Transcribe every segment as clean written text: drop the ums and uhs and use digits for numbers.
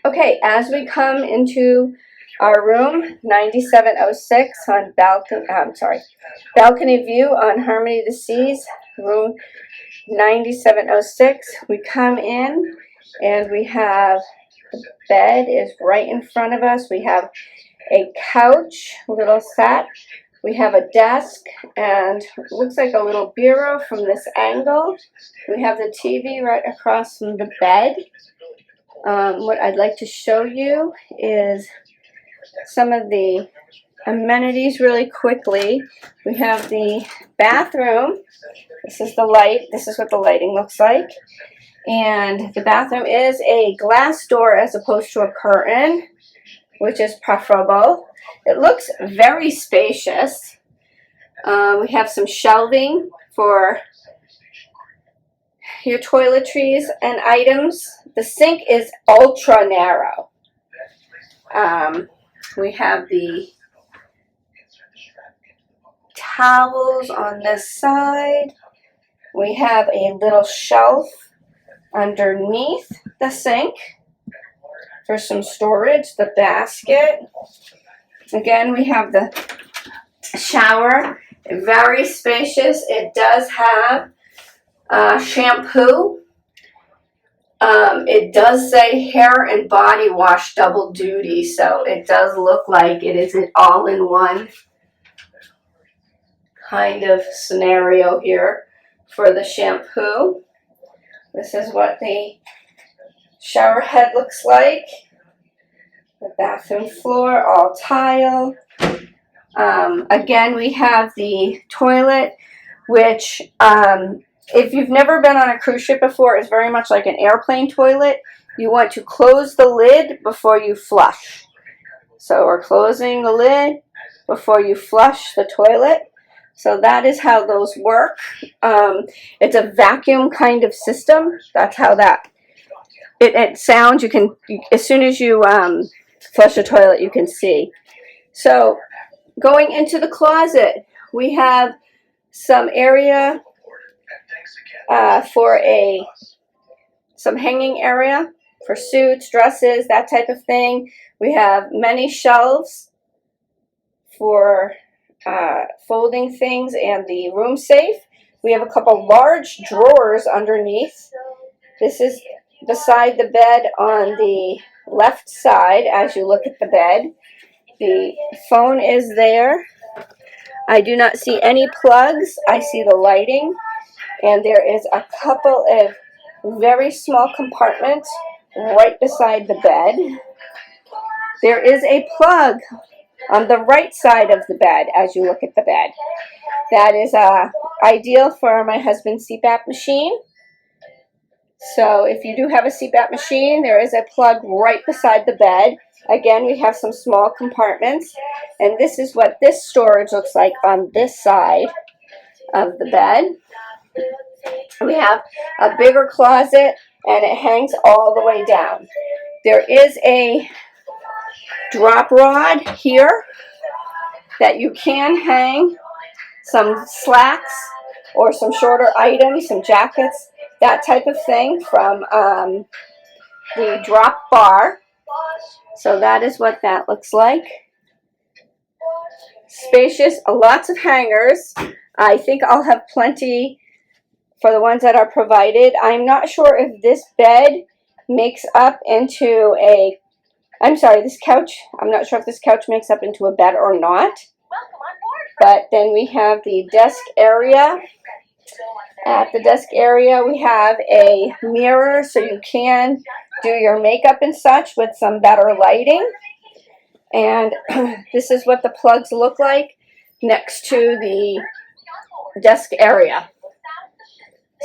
Okay, as we come into our room, 9706 on balcony view on Harmony of the Seas, room 9706. We come in and we have the bed is right in front of us. We have a couch, a little set. We have a desk and looks like a little bureau from this angle. We have the TV right across from the bed. What I'd like to show you is some of the amenities really quickly. We have the bathroom. This is the light. This is what the lighting looks like. And the bathroom is a glass door as opposed to a curtain, which is preferable. It looks very spacious. We have some shelving for your toiletries and items. The sink is ultra narrow. We have the towels on this side. We have a little shelf underneath the sink for some storage, the basket. Again, we have the shower, very spacious. It does have shampoo. It does say hair and body wash double duty, so it does look like it is an all-in-one kind of scenario here for the shampoo. This is what the shower head looks like. The bathroom floor, all tile. Again, we have the toilet, which if you've never been on a cruise ship before, it's very much like an airplane toilet. You want to close the lid before you flush. So we're closing the lid before you flush the toilet. So that is how those work. It's a vacuum kind of system. That's how that it sounds. You can, as soon as you flush the toilet, you can see. So going into the closet, we have some area for some hanging area for suits, dresses, that type of thing. We have many shelves for folding things and the room safe. We have a couple large drawers underneath. This is beside the bed on the left side as you look at the bed. The phone is there. I do not see any plugs. I see the lighting. And there is a couple of very small compartments right beside the bed. There is a plug on the right side of the bed as you look at the bed. That is ideal for my husband's CPAP machine. So if you do have a CPAP machine, there is a plug right beside the bed. Again, we have some small compartments. And this is what this storage looks like on this side of the bed. We have a bigger closet and it hangs all the way down. There is a drop rod here that you can hang some slacks or some shorter items, some jackets, that type of thing from the drop bar. So that is what that looks like. Spacious, lots of hangers. I think I'll have plenty for the ones that are provided. I'm not sure if this bed makes up into this couch. I'm not sure if this couch makes up into a bed or not. But then we have the desk area. At the desk area, we have a mirror so you can do your makeup and such with some better lighting. And this is what the plugs look like next to the desk area.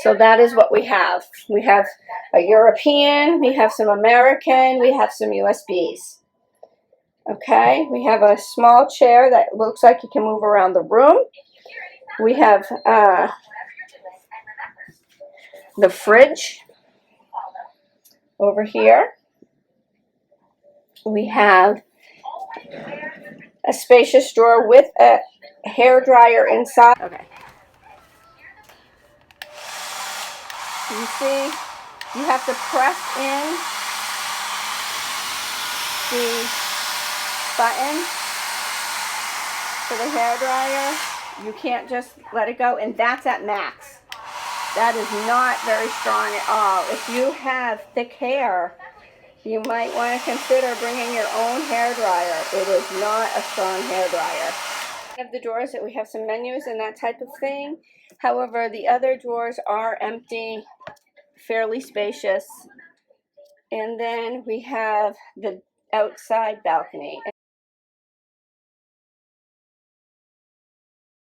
So that is what we have. We have a European, we have some American, we have some USBs. Okay, we have a small chair that looks like you can move around the room. We have the fridge over here. We have a spacious drawer with a hair dryer inside. Okay. You see, you have to press in button for the hair dryer. You can't just let it go, and that's at max. That is not very strong at all. If you have thick hair, you might want to consider bringing your own hair dryer. It is not a strong hair dryer. One of the drawers that we have some menus and that type of thing. However, the other drawers are empty, fairly spacious. And then we have the outside balcony.